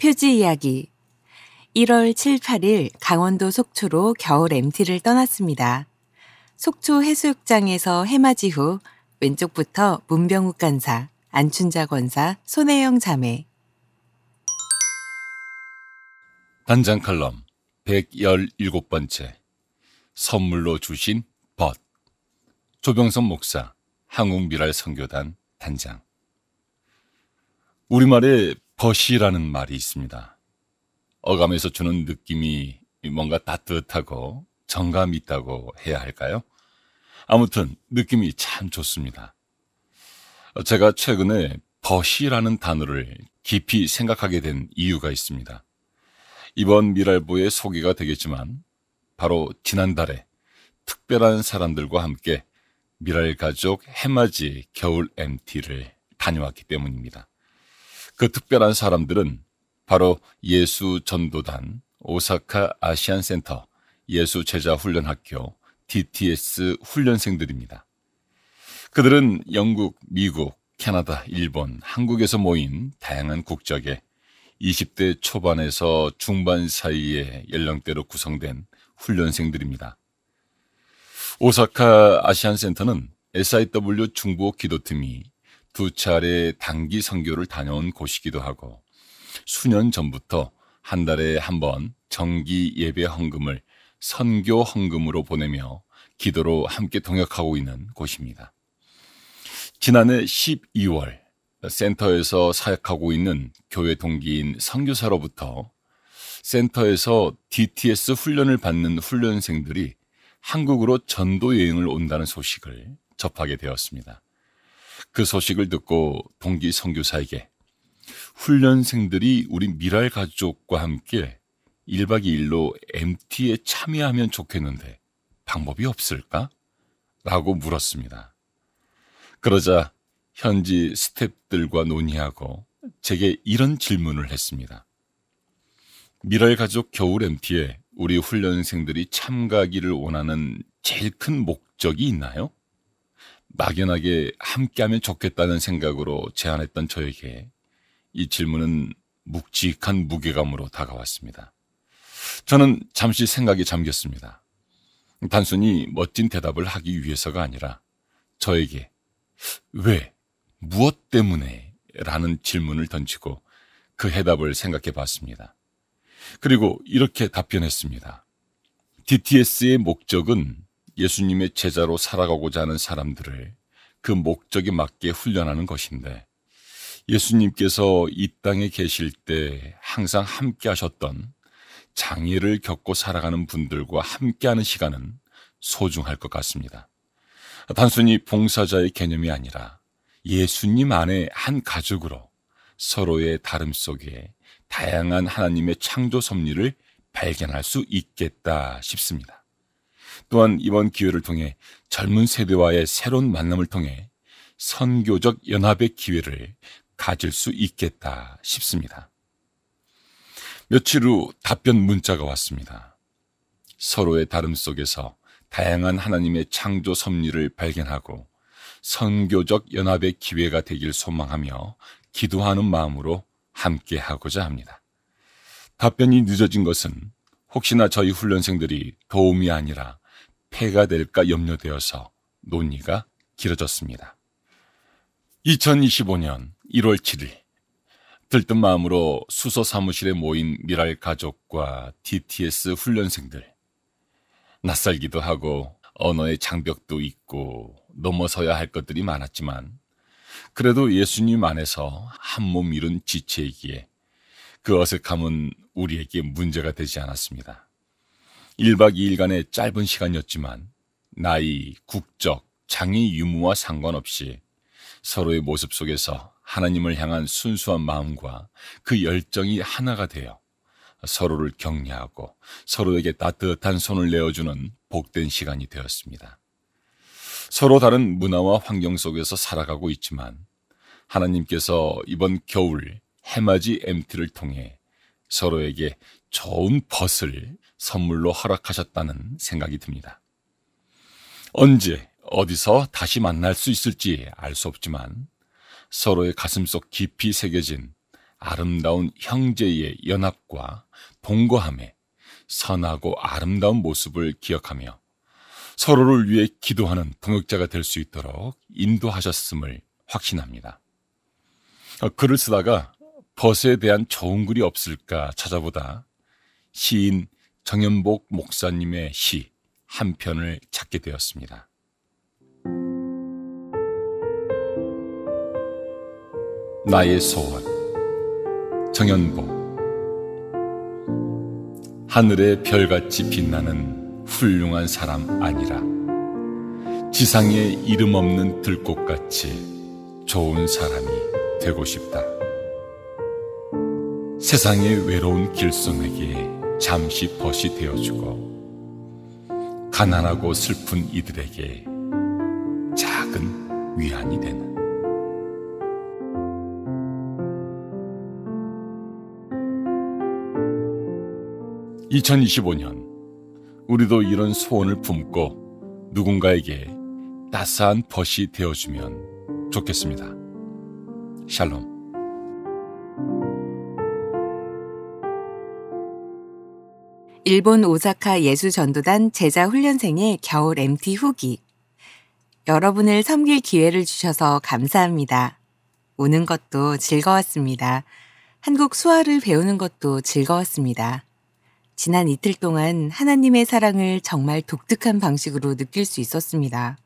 표지 이야기 1월 7, 8일 강원도 속초로 겨울 MT를 떠났습니다. 속초 해수욕장에서 해맞이 후 왼쪽부터 문병욱 간사, 안춘자 권사, 손혜영 자매. 단장 칼럼 117번째 선물로 주신 벗. 조병선 목사, 한국미랄 선교단 단장. 우리말에 벗이라는 말이 있습니다. 어감에서 주는 느낌이 뭔가 따뜻하고 정감 있다고 해야 할까요? 아무튼 느낌이 참 좋습니다. 제가 최근에 벗이라는 단어를 깊이 생각하게 된 이유가 있습니다. 이번 미랄보의 소개가 되겠지만 바로 지난달에 특별한 사람들과 함께 미랄가족 해맞이 겨울 MT를 다녀왔기 때문입니다. 그 특별한 사람들은 바로 예수전도단 오사카 아시안센터 예수제자훈련학교 DTS 훈련생들입니다. 그들은 영국, 미국, 캐나다, 일본, 한국에서 모인 다양한 국적의 20대 초반에서 중반 사이의 연령대로 구성된 훈련생들입니다. 오사카 아시안센터는 SIW 중보 기도팀이 2차례 단기 선교를 다녀온 곳이기도 하고 수년 전부터 한 달에 한 번 정기 예배 헌금을 선교 헌금으로 보내며 기도로 함께 동역하고 있는 곳입니다. 지난해 12월 센터에서 사역하고 있는 교회 동기인 선교사로부터 센터에서 DTS 훈련을 받는 훈련생들이 한국으로 전도 여행을 온다는 소식을 접하게 되었습니다. 그 소식을 듣고 동기 선교사에게 훈련생들이 우리 미랄 가족과 함께 1박 2일로 MT에 참여하면 좋겠는데 방법이 없을까? 라고 물었습니다. 그러자 현지 스태프들과 논의하고 제게 이런 질문을 했습니다. 미랄 가족 겨울 MT에 우리 훈련생들이 참가하기를 원하는 제일 큰 목적이 있나요? 막연하게 함께하면 좋겠다는 생각으로 제안했던 저에게 이 질문은 묵직한 무게감으로 다가왔습니다. 저는 잠시 생각에 잠겼습니다. 단순히 멋진 대답을 하기 위해서가 아니라 저에게 왜, 무엇 때문에? 라는 질문을 던지고 그 해답을 생각해 봤습니다. 그리고 이렇게 답변했습니다. DTS의 목적은 예수님의 제자로 살아가고자 하는 사람들을 그 목적에 맞게 훈련하는 것인데 예수님께서 이 땅에 계실 때 항상 함께 하셨던 장애를 겪고 살아가는 분들과 함께하는 시간은 소중할 것 같습니다. 단순히 봉사자의 개념이 아니라 예수님 안에 한 가족으로 서로의 다름 속에 다양한 하나님의 창조 섭리를 발견할 수 있겠다 싶습니다. 또한 이번 기회를 통해 젊은 세대와의 새로운 만남을 통해 선교적 연합의 기회를 가질 수 있겠다 싶습니다. 며칠 후 답변 문자가 왔습니다. 서로의 다름 속에서 다양한 하나님의 창조 섭리를 발견하고 선교적 연합의 기회가 되길 소망하며 기도하는 마음으로 함께 하고자 합니다. 답변이 늦어진 것은 혹시나 저희 훈련생들이 도움이 아니라 폐가 될까 염려되어서 논의가 길어졌습니다. 2025년 1월 7일 들뜬 마음으로 수소 사무실에 모인 미랄 가족과 DTS 훈련생들. 낯설기도 하고 언어의 장벽도 있고 넘어서야 할 것들이 많았지만 그래도 예수님 안에서 한 몸 이룬 지체이기에 그 어색함은 우리에게 문제가 되지 않았습니다. 1박 2일간의 짧은 시간이었지만 나이, 국적, 장애 유무와 상관없이 서로의 모습 속에서 하나님을 향한 순수한 마음과 그 열정이 하나가 되어 서로를 격려하고 서로에게 따뜻한 손을 내어주는 복된 시간이 되었습니다. 서로 다른 문화와 환경 속에서 살아가고 있지만 하나님께서 이번 겨울 해맞이 MT를 통해 서로에게 좋은 벗을 선물로 허락하셨다는 생각이 듭니다. 언제 어디서 다시 만날 수 있을지 알 수 없지만 서로의 가슴속 깊이 새겨진 아름다운 형제의 연합과 동거함에 선하고 아름다운 모습을 기억하며 서로를 위해 기도하는 동역자가 될 수 있도록 인도하셨음을 확신합니다. 글을 쓰다가 벗에 대한 좋은 글이 없을까 찾아보다 시인 정연복 목사님의 시 한 편을 찾게 되었습니다. 나의 소원, 정연복. 하늘의 별같이 빛나는 훌륭한 사람 아니라 지상에 이름 없는 들꽃같이 좋은 사람이 되고 싶다. 세상의 외로운 길손에게 잠시 벗이 되어주고 가난하고 슬픈 이들에게 작은 위안이 되는 2025년 우리도 이런 소원을 품고 누군가에게 따스한 벗이 되어주면 좋겠습니다. 샬롬. 일본 오사카 예수전도단 제자훈련생의 겨울 MT 후기. 여러분을 섬길 기회를 주셔서 감사합니다. 오는 것도 즐거웠습니다. 한국 수화를 배우는 것도 즐거웠습니다. 지난 이틀 동안 하나님의 사랑을 정말 독특한 방식으로 느낄 수 있었습니다.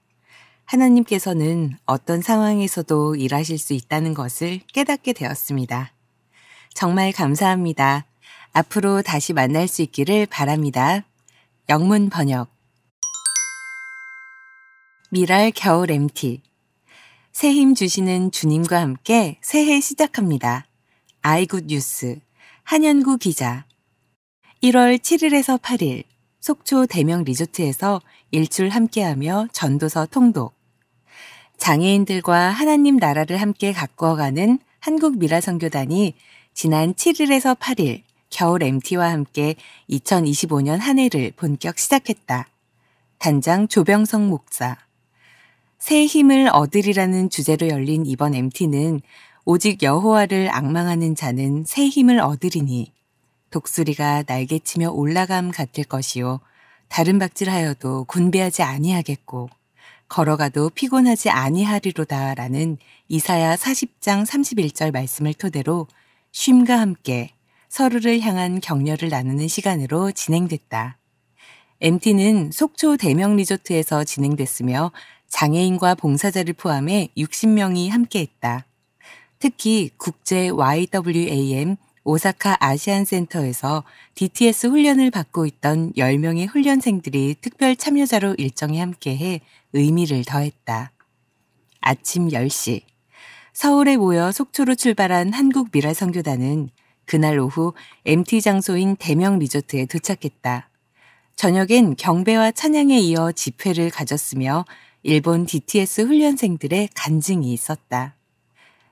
하나님께서는 어떤 상황에서도 일하실 수 있다는 것을 깨닫게 되었습니다. 정말 감사합니다. 앞으로 다시 만날 수 있기를 바랍니다. 영문 번역. 미랄 겨울 MT. 새 힘 주시는 주님과 함께 새해 시작합니다. 아이굿 뉴스 한연구 기자. 1월 7일에서 8일 속초 대명 리조트에서 일출 함께하며 전도서 통독. 장애인들과 하나님 나라를 함께 가꾸어가는 한국미라선교단이 지난 7일에서 8일 겨울 MT와 함께 2025년 한 해를 본격 시작했다. 단장 조병성 목사. 새 힘을 얻으리라는 주제로 열린 이번 MT는 오직 여호와를 앙망하는 자는 새 힘을 얻으리니 독수리가 날개치며 올라감 같을 것이요 다른 박질하여도 군배하지 아니하겠고 걸어가도 피곤하지 아니하리로다라는 이사야 40장 31절 말씀을 토대로 쉼과 함께 서로를 향한 격려를 나누는 시간으로 진행됐다. MT는 속초 대명 리조트에서 진행됐으며 장애인과 봉사자를 포함해 60명이 함께했다. 특히 국제 YWAM 오사카 아시안센터에서 DTS 훈련을 받고 있던 10명의 훈련생들이 특별 참여자로 일정에 함께해 의미를 더했다. 아침 10시 서울에 모여 속초로 출발한 한국미랄선교단은 그날 오후 MT 장소인 대명 리조트에 도착했다. 저녁엔 경배와 찬양에 이어 집회를 가졌으며 일본 DTS 훈련생들의 간증이 있었다.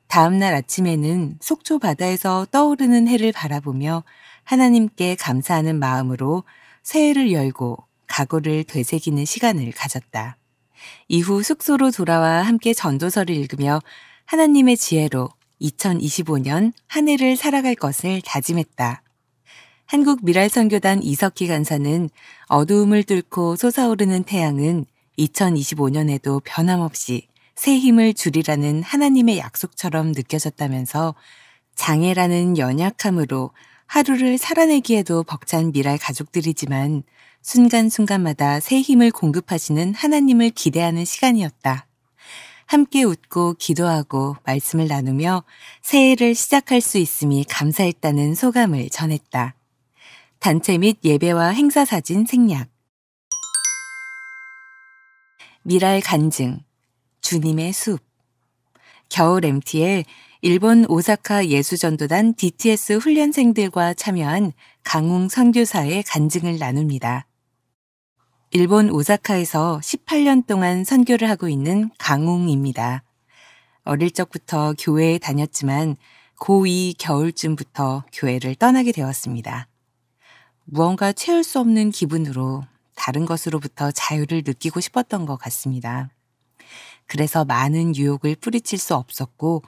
다음 날 아침에는 속초 바다에서 떠오르는 해를 바라보며 하나님께 감사하는 마음으로 새해를 열고 각오를 되새기는 시간을 가졌다. 이후 숙소로 돌아와 함께 전도서를 읽으며 하나님의 지혜로 2025년 한 해를 살아갈 것을 다짐했다. 한국미랄선교단 이석희 간사는 어두움을 뚫고 솟아오르는 태양은 2025년에도 변함없이 새 힘을 주리라는 하나님의 약속처럼 느껴졌다면서 장애라는 연약함으로 하루를 살아내기에도 벅찬 미랄 가족들이지만 순간순간마다 새 힘을 공급하시는 하나님을 기대하는 시간이었다. 함께 웃고 기도하고 말씀을 나누며 새해를 시작할 수 있음이 감사했다는 소감을 전했다. 단체 및 예배와 행사 사진 생략. 미랄 간증, 주님의 숲. 겨울 MT에 일본 오사카 예수전도단 DTS 훈련생들과 참여한 강웅 선교사의 간증을 나눕니다. 일본 오사카에서 18년 동안 선교를 하고 있는 강웅입니다. 어릴 적부터 교회에 다녔지만 고2 겨울쯤부터 교회를 떠나게 되었습니다. 무언가 채울 수 없는 기분으로 다른 것으로부터 자유를 느끼고 싶었던 것 같습니다. 그래서 많은 유혹을 뿌리칠 수 없었고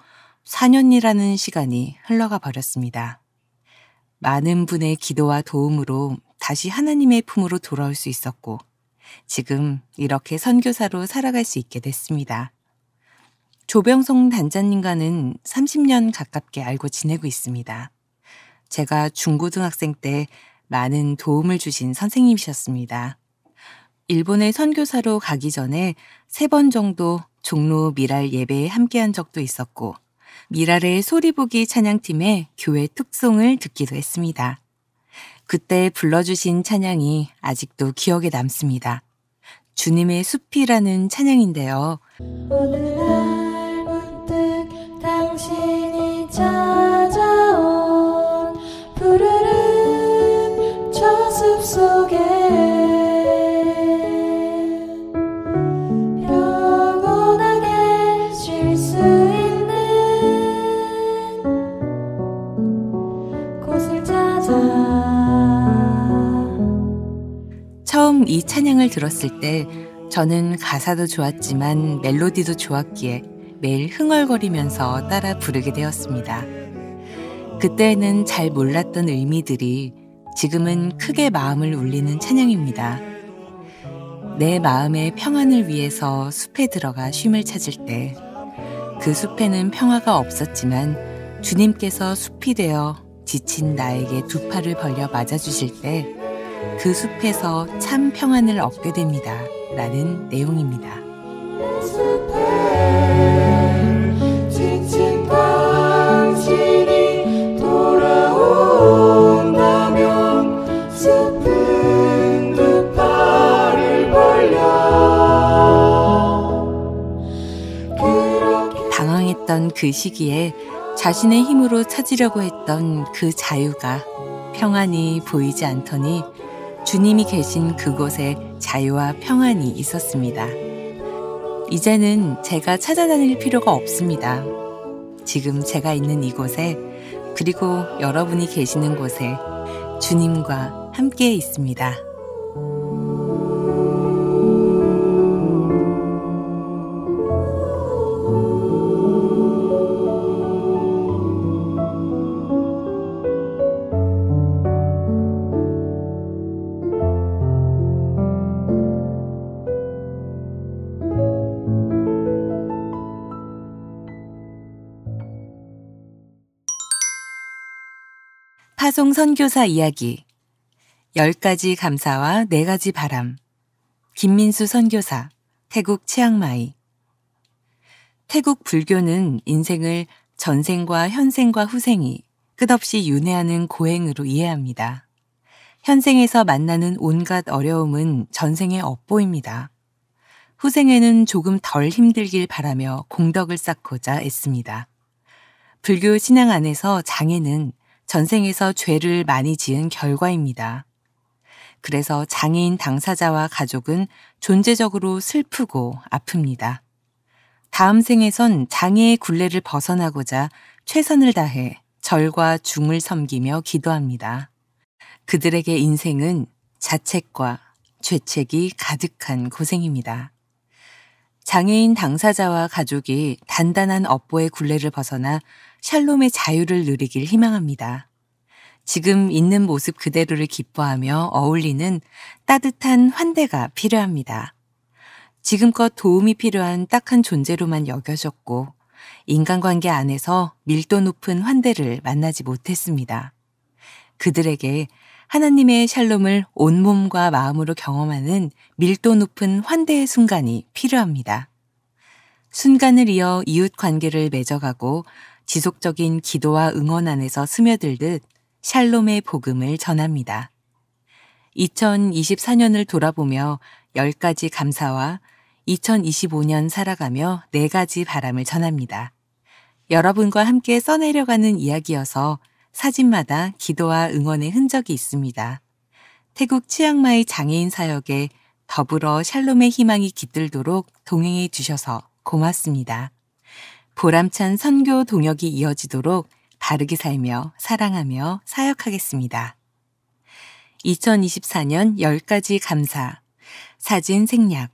4년이라는 시간이 흘러가 버렸습니다. 많은 분의 기도와 도움으로 다시 하나님의 품으로 돌아올 수 있었고, 지금 이렇게 선교사로 살아갈 수 있게 됐습니다. 조병성 단장님과는 30년 가깝게 알고 지내고 있습니다. 제가 중고등학생 때 많은 도움을 주신 선생님이셨습니다. 일본에 선교사로 가기 전에 3번 정도 종로 미랄 예배에 함께한 적도 있었고, 미랄의 소리보기 찬양팀의 교회 특송을 듣기도 했습니다. 그때 불러주신 찬양이 아직도 기억에 남습니다. 주님의 숲이라는 찬양인데요. 오늘날 문득 당신이 찾아온 푸르른 저 숲속에 영원하게 쉴 수 있는 곳을 찾아. 처음 이 찬양을 들었을 때 저는 가사도 좋았지만 멜로디도 좋았기에 매일 흥얼거리면서 따라 부르게 되었습니다. 그때는 잘 몰랐던 의미들이 지금은 크게 마음을 울리는 찬양입니다. 내 마음의 평안을 위해서 숲에 들어가 쉼을 찾을 때 그 숲에는 평화가 없었지만 주님께서 숲이 되어 지친 나에게 두 팔을 벌려 맞아주실 때 그 숲에서 참 평안을 얻게 됩니다. 라는 내용입니다. 숲에 지친 당신이 돌아온다면 숲은 두 팔을 벌려 방황했던 그 시기에 자신의 힘으로 찾으려고 했던 그 자유가 평안히 보이지 않더니 주님이 계신 그곳에 자유와 평안이 있었습니다. 이제는 제가 찾아다닐 필요가 없습니다. 지금 제가 있는 이곳에, 그리고 여러분이 계시는 곳에 주님과 함께 있습니다. 파송 선교사 이야기 10가지 감사와 4가지 바람. 김민수 선교사, 태국 치앙마이. 태국 불교는 인생을 전생과 현생과 후생이 끝없이 윤회하는 고행으로 이해합니다. 현생에서 만나는 온갖 어려움은 전생의 업보입니다. 후생에는 조금 덜 힘들길 바라며 공덕을 쌓고자 애씁니다. 불교 신앙 안에서 장애는 전생에서 죄를 많이 지은 결과입니다. 그래서 장애인 당사자와 가족은 존재적으로 슬프고 아픕니다. 다음 생에선 장애의 굴레를 벗어나고자 최선을 다해 절과 중을 섬기며 기도합니다. 그들에게 인생은 자책과 죄책이 가득한 고생입니다. 장애인 당사자와 가족이 단단한 업보의 굴레를 벗어나 샬롬의 자유를 누리길 희망합니다. 지금 있는 모습 그대로를 기뻐하며 어울리는 따뜻한 환대가 필요합니다. 지금껏 도움이 필요한 딱한 존재로만 여겨졌고 인간관계 안에서 밀도 높은 환대를 만나지 못했습니다. 그들에게 하나님의 샬롬을 온몸과 마음으로 경험하는 밀도 높은 환대의 순간이 필요합니다. 순간을 이어 이웃 관계를 맺어가고 지속적인 기도와 응원 안에서 스며들듯 샬롬의 복음을 전합니다. 2024년을 돌아보며 10가지 감사와 2025년 살아가며 4가지 바람을 전합니다. 여러분과 함께 써내려가는 이야기여서 사진마다 기도와 응원의 흔적이 있습니다. 태국 치앙마이 장애인 사역에 더불어 샬롬의 희망이 깃들도록 동행해 주셔서 고맙습니다. 보람찬 선교 동역이 이어지도록 바르게 살며 사랑하며 사역하겠습니다. 2024년 10가지 감사. 사진 생략.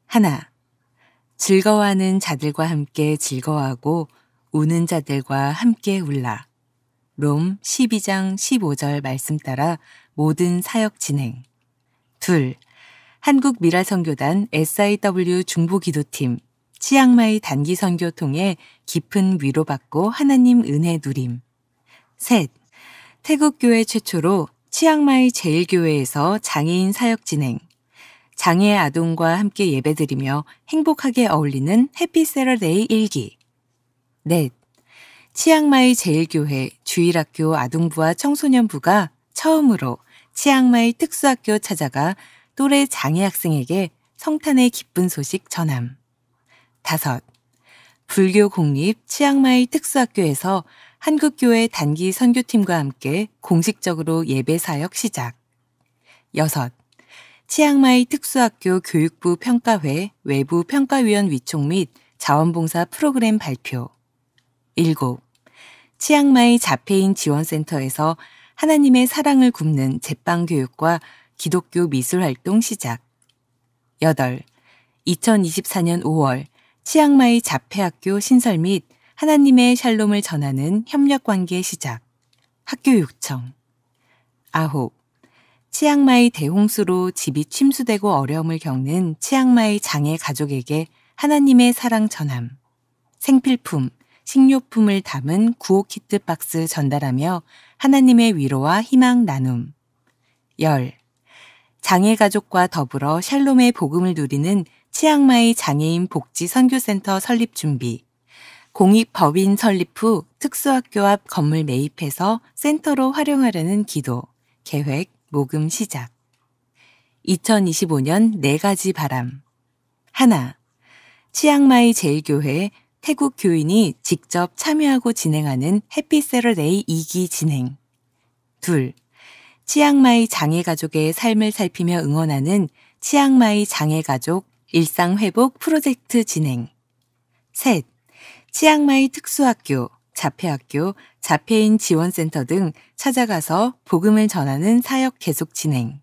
하나, 즐거워하는 자들과 함께 즐거워하고 우는 자들과 함께 울라. 롬 12장 15절 말씀 따라 모든 사역 진행. 둘, 한국미랄선교단 SIW 중부기도팀 치앙마이 단기선교 통해 깊은 위로받고 하나님 은혜 누림. 셋, 태국교회 최초로 치앙마이 제일교회에서 장애인 사역 진행. 장애 아동과 함께 예배드리며 행복하게 어울리는 해피 세러데이 일기. 넷, 치앙마이 제일교회 주일학교 아동부와 청소년부가 처음으로 치앙마이 특수학교 찾아가 또래 장애 학생에게 성탄의 기쁜 소식 전함. 다섯, 불교 공립 치앙마이 특수학교에서 한국교회 단기 선교팀과 함께 공식적으로 예배 사역 시작. 여섯, 치앙마이 특수학교 교육부 평가회 외부 평가위원 위촉 및 자원봉사 프로그램 발표. 일곱, 치앙마이 자폐인 지원센터에서 하나님의 사랑을 굽는 제빵교육과 기독교 미술활동 시작. 여덟, 2024년 5월 치앙마이 자폐학교 신설 및 하나님의 샬롬을 전하는 협력관계 시작. 학교 요청. 아홉, 치앙마이 대홍수로 집이 침수되고 어려움을 겪는 치앙마이 장애 가족에게 하나님의 사랑 전함. 생필품, 식료품을 담은 구호키트 박스 전달하며 하나님의 위로와 희망 나눔. 열, 장애 가족과 더불어 샬롬의 복음을 누리는 치앙마이 장애인 복지 선교센터 설립 준비. 공익 법인 설립 후 특수학교 앞 건물 매입해서 센터로 활용하려는 기도, 계획, 모금 시작. 2025년 4가지 바람. 하나, 치앙마이 제일교회 태국 교인이 직접 참여하고 진행하는 해피 세러데이 2기 진행. 둘, 치앙마이 장애가족의 삶을 살피며 응원하는 치앙마이 장애가족 일상회복 프로젝트 진행. 셋, 치앙마이 특수학교, 자폐학교, 자폐인 지원센터 등 찾아가서 복음을 전하는 사역 계속 진행.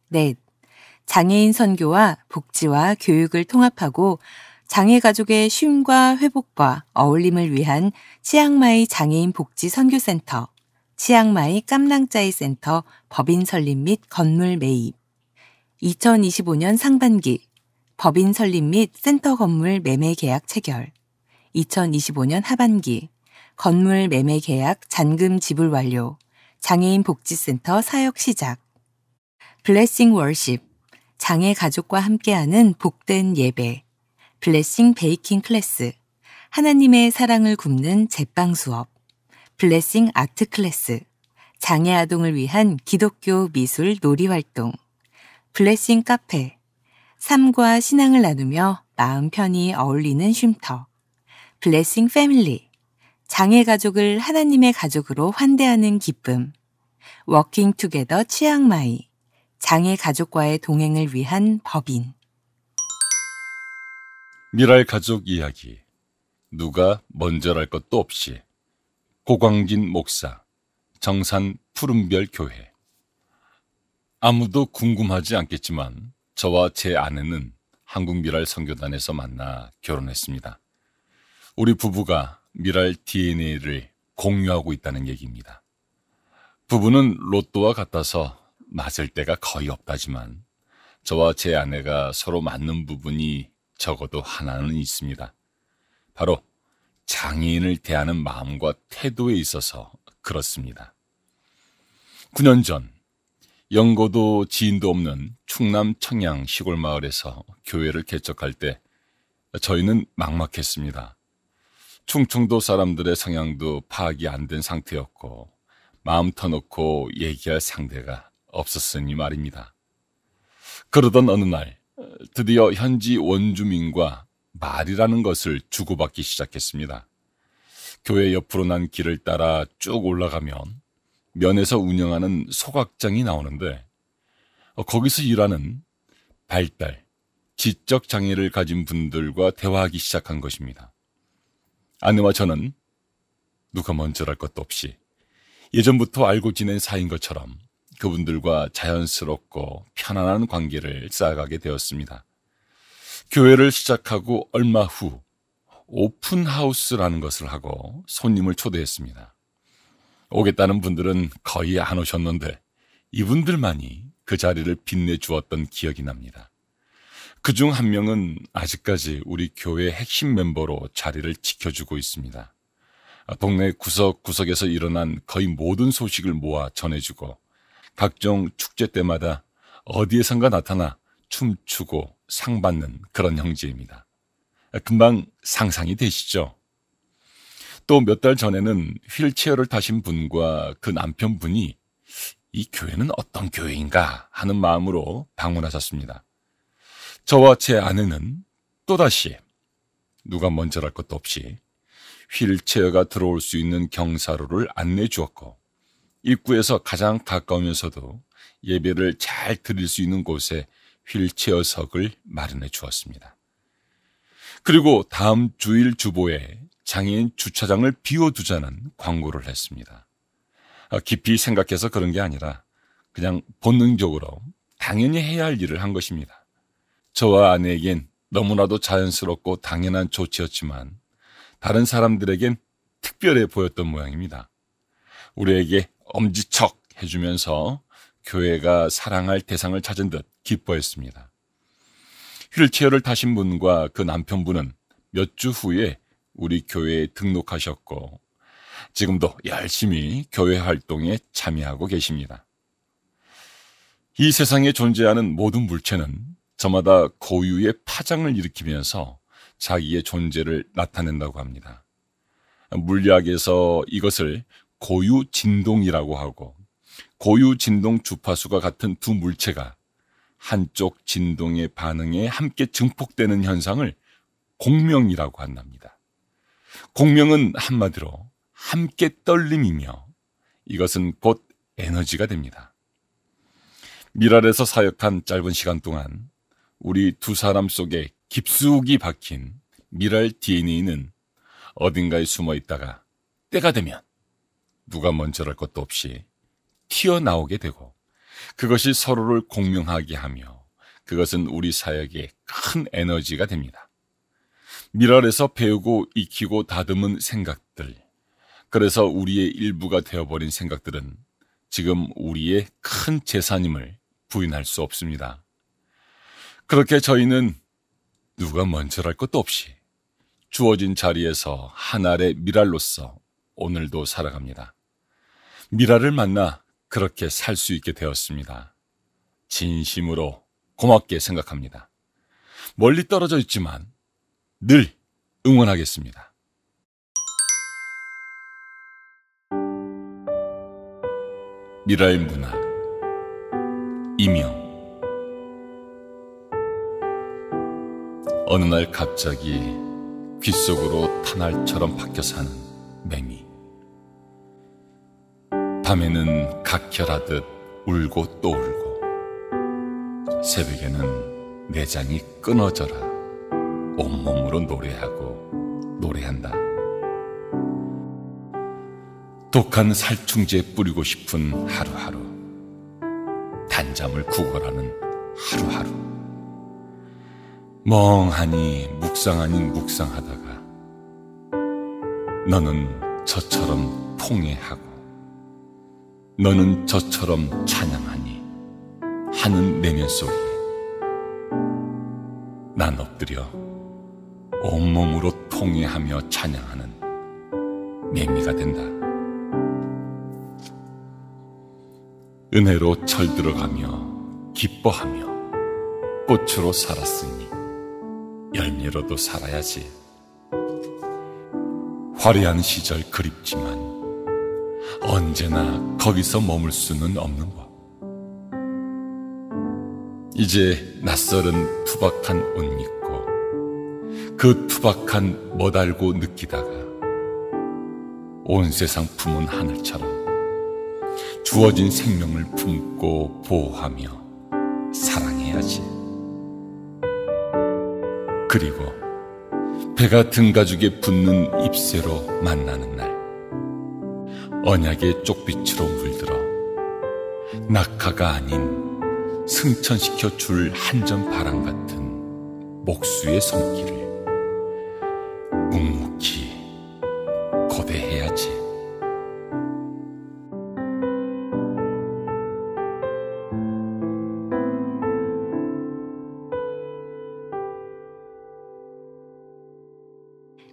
넷, 장애인 선교와 복지와 교육을 통합하고 장애 가족의 쉼과 회복과 어울림을 위한 치앙마이 장애인 복지 선교센터, 치앙마이 깜랑짜이 센터 법인 설립 및 건물 매입. 2025년 상반기 법인 설립 및 센터 건물 매매 계약 체결. 2025년 하반기 건물 매매 계약 잔금 지불 완료. 장애인 복지센터 사역 시작. 블레싱 월십, 장애 가족과 함께하는 복된 예배. 블레싱 베이킹 클래스, 하나님의 사랑을 굽는 제빵 수업. 블레싱 아트 클래스, 장애 아동을 위한 기독교 미술 놀이 활동. 블레싱 카페, 삶과 신앙을 나누며 마음 편히 어울리는 쉼터. 블레싱 패밀리, 장애 가족을 하나님의 가족으로 환대하는 기쁨. 워킹 투게더 치앙마이, 장애 가족과의 동행을 위한 법인. 미랄 가족 이야기, 누가 먼저랄 것도 없이. 고광진 목사, 정산 푸른별 교회. 아무도 궁금하지 않겠지만 저와 제 아내는 한국미랄 선교단에서 만나 결혼했습니다. 우리 부부가 미랄 DNA를 공유하고 있다는 얘기입니다. 부부는 로또와 같아서 맞을 때가 거의 없다지만 저와 제 아내가 서로 맞는 부분이 적어도 하나는 있습니다. 바로 장애인을 대하는 마음과 태도에 있어서 그렇습니다. 9년 전 연고도 지인도 없는 충남 청양 시골 마을에서 교회를 개척할 때 저희는 막막했습니다. 충청도 사람들의 성향도 파악이 안 된 상태였고 마음 터놓고 얘기할 상대가 없었으니 말입니다. 그러던 어느 날 드디어 현지 원주민과 말이라는 것을 주고받기 시작했습니다. 교회 옆으로 난 길을 따라 쭉 올라가면 면에서 운영하는 소각장이 나오는데 거기서 일하는 발달, 지적 장애를 가진 분들과 대화하기 시작한 것입니다. 아내와 저는 누가 먼저랄 것도 없이 예전부터 알고 지낸 사이인 것처럼 그분들과 자연스럽고 편안한 관계를 쌓아가게 되었습니다. 교회를 시작하고 얼마 후 오픈하우스라는 것을 하고 손님을 초대했습니다. 오겠다는 분들은 거의 안 오셨는데 이분들만이 그 자리를 빛내주었던 기억이 납니다. 그중 한 명은 아직까지 우리 교회 핵심 멤버로 자리를 지켜주고 있습니다. 동네 구석구석에서 일어난 거의 모든 소식을 모아 전해주고 각종 축제 때마다 어디에선가 나타나 춤추고 상 받는 그런 형제입니다. 금방 상상이 되시죠? 또 몇 달 전에는 휠체어를 타신 분과 그 남편분이 이 교회는 어떤 교회인가 하는 마음으로 방문하셨습니다. 저와 제 아내는 또다시 누가 먼저랄 것도 없이 휠체어가 들어올 수 있는 경사로를 안내해 주었고 입구에서 가장 가까우면서도 예배를 잘 드릴 수 있는 곳에 휠체어석을 마련해 주었습니다. 그리고 다음 주일 주보에 장애인 주차장을 비워두자는 광고를 했습니다. 깊이 생각해서 그런 게 아니라 그냥 본능적으로 당연히 해야 할 일을 한 것입니다. 저와 아내에겐 너무나도 자연스럽고 당연한 조치였지만 다른 사람들에겐 특별해 보였던 모양입니다. 우리에게 엄지척 해주면서 교회가 사랑할 대상을 찾은 듯 기뻐했습니다. 휠체어를 타신 분과 그 남편분은 몇 주 후에 우리 교회에 등록하셨고 지금도 열심히 교회 활동에 참여하고 계십니다. 이 세상에 존재하는 모든 물체는 저마다 고유의 파장을 일으키면서 자기의 존재를 나타낸다고 합니다. 물리학에서 이것을 고유진동이라고 하고 고유진동 주파수가 같은 두 물체가 한쪽 진동의 반응에 함께 증폭되는 현상을 공명이라고 한답니다. 공명은 한마디로 함께 떨림이며 이것은 곧 에너지가 됩니다. 미랄에서 사역한 짧은 시간 동안 우리 두 사람 속에 깊숙이 박힌 미랄 DNA는 어딘가에 숨어 있다가 때가 되면 누가 먼저랄 것도 없이 튀어나오게 되고 그것이 서로를 공명하게 하며 그것은 우리 사역의 큰 에너지가 됩니다. 미랄에서 배우고 익히고 다듬은 생각들, 그래서 우리의 일부가 되어버린 생각들은 지금 우리의 큰 재산임을 부인할 수 없습니다. 그렇게 저희는 누가 먼저랄 것도 없이 주어진 자리에서 한 알의 미랄로서 오늘도 살아갑니다. 미랄을 만나 그렇게 살 수 있게 되었습니다. 진심으로 고맙게 생각합니다. 멀리 떨어져 있지만 늘 응원하겠습니다. 미랄 문학 이명. 어느 날 갑자기 귓속으로 탄알처럼 박혀 사는 매미. 밤에는 각혈하듯 울고 또 울고 새벽에는 내장이 끊어져라 온몸으로 노래하고 노래한다. 독한 살충제 뿌리고 싶은 하루하루, 단잠을 구걸하는 하루하루, 멍하니 묵상 아닌 묵상하다가 너는 저처럼 통회하고 너는 저처럼 찬양하니 하는 내면 소리에 난 엎드려 온몸으로 통회하며 찬양하는 매미가 된다. 은혜로 철들어가며 기뻐하며 꽃으로 살았으니 열매로도 살아야지. 화려한 시절 그립지만 언제나 거기서 머물 수는 없는 법. 이제 낯설은 투박한 옷 입고 그 투박한 멋알고 느끼다가 온 세상 품은 하늘처럼 주어진 생명을 품고 보호하며 사랑해야지. 그리고 배가 등가죽에 붙는 잎새로 만나는 날 언약의 쪽빛으로 물들어 낙하가 아닌 승천시켜 줄 한점 바람 같은 목수의 손길을